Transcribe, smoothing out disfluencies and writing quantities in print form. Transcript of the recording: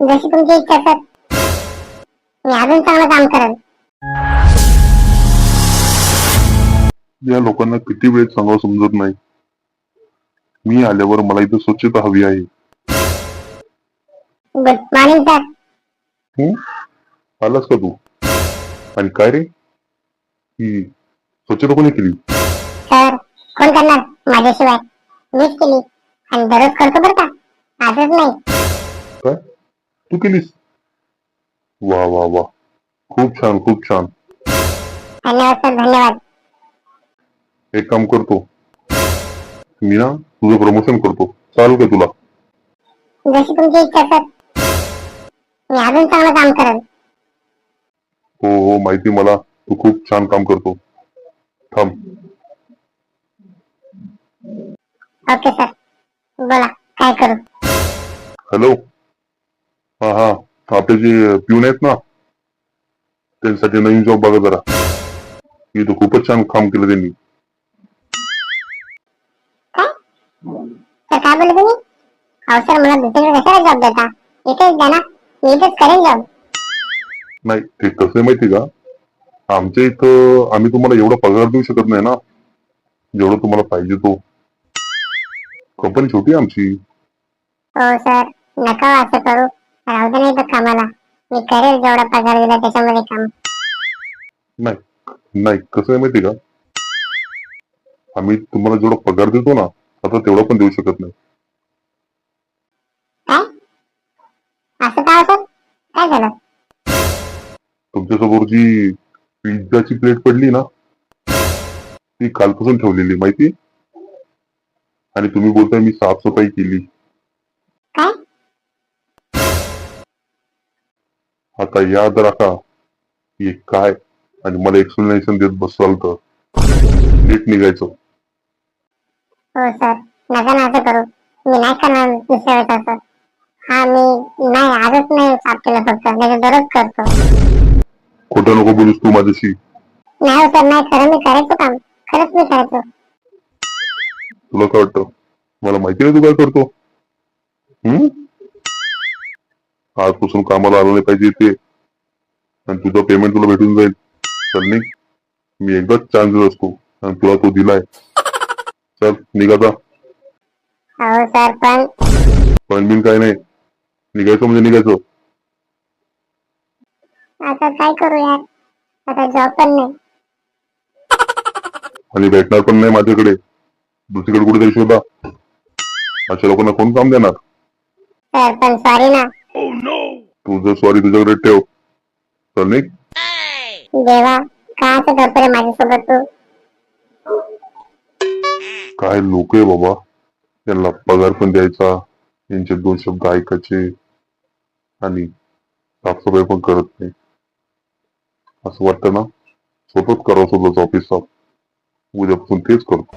जशी तुमची इच्छा सर, मी अजून चांगलं काम करेन. या लोकांना किती वेळ सांगावं समजत नाही. मी आल्यावर मला इथं स्वच्छता हवी आहे. Good morning sir. आलास का तू? आणि काय रे, ही स्वच्छता कोणी केली? सर, कोण करणार माझ्याशिवाय? मीच केली आणि दररोज करतो बरं का, आजच नाही. काय तू केलीस? वा वा वा, खूप छान खूप छान. धन्यवाद सर, धन्यवाद. एक काम करतो मी ना, तुझं प्रमोशन करतो. चालेल का तुला? जशी तुमची इच्छा सर, मी अजून चांगलं काम करेन. हो हो, माहिती मला, तू खूप छान काम करतो. थांब. ओके सर, बोला काय करू? हॅलो. हा हा, आपले जे पिऊन आहेत ना, त्यांच्यासाठी नवीन जॉब बघा जरा. इथं खूपच छान काम केलं त्यांनी. काय सर, काय बोलले तुम्ही? अहो सर, मला दुसरीकडे कशाला जॉब देता? इथेच द्या ना, मी इथेच करेन जॉब. नाही, ते कसं आहे माहिती का, आमच्या इथं आम्ही तुम्हाला एवढा पगार देऊ शकत नाही ना, जेवढं तुम्हाला पाहिजे तो. कंपनी छोटी आहे आमची. हो सर, नका हो असं करू. राहू दे नाही तर कामाला. मी करेल जेवढा पगार दिला त्याच्यामध्ये काम. नाही नाही, कसं आहे माहिती का, आम्ही तुम्हाला जेवढा पगार देतो ना, आता तेवढा पण देऊ शकत नाही. काय असं का हो सर? काय झालं? तुमच्यासमोर जी पिझ्झाची प्लेट पडली ना, ती कालपासून ठेवलेली माहिती, आणि तुम्ही बोलताय मी साफसफाई केली. काय आता याद राखा हे काय, आणि मला एक्सप्लेनेशन देत बसवाल तर नीट निघायचं. हो सर, नका ना असं करू. मी नाही करणार दुसऱ्या वेळेस असं. हा, मी नाही, आजच नाही साफ केलं फक्त, नाही तर दररोज करतो. खोटं नको बोलूस तू माझ्याशी. नाही हो सर, नाही, खरं मी करायचो काम. खरंच मी करायचो. तुला काय वाटतं, मला माहिती नाही तू काय करतो? आजपासून कामाला आलं नाही पाहिजे ते, आणि तुझं पेमेंट तुला भेटून जाईल. चल निघ, मी एकदाच चान्स देत असतो आणि तुला तो दिलाय. चल निघाचा. हो सर, पण बिन काय नाही, निघायचं म्हणजे निघायचं. आता काय करू यार, आता जॉब पण नाही. आणि भेटणार पण नाही माझ्याकडे, दुसरीकडे कुठेतरी शोधा. अशा लोकांना कोण काम देणार? सर पण सॉरी ना. तुझं सॉरी तुझ्याकडे ठेव. चल निघ. देवा, का असं करतो रे माझ्यासोबत तू? काय लोक आहे बाबा, त्यांना पगार पण द्यायचा, यांचे दोन शब्द ऐकायचे, आणि साफसफाई पण करत नाही. असं वाटतं ना, स्वतःच करावं स्वतःच ऑफिस साफ. उद्यापासून तेच करतो.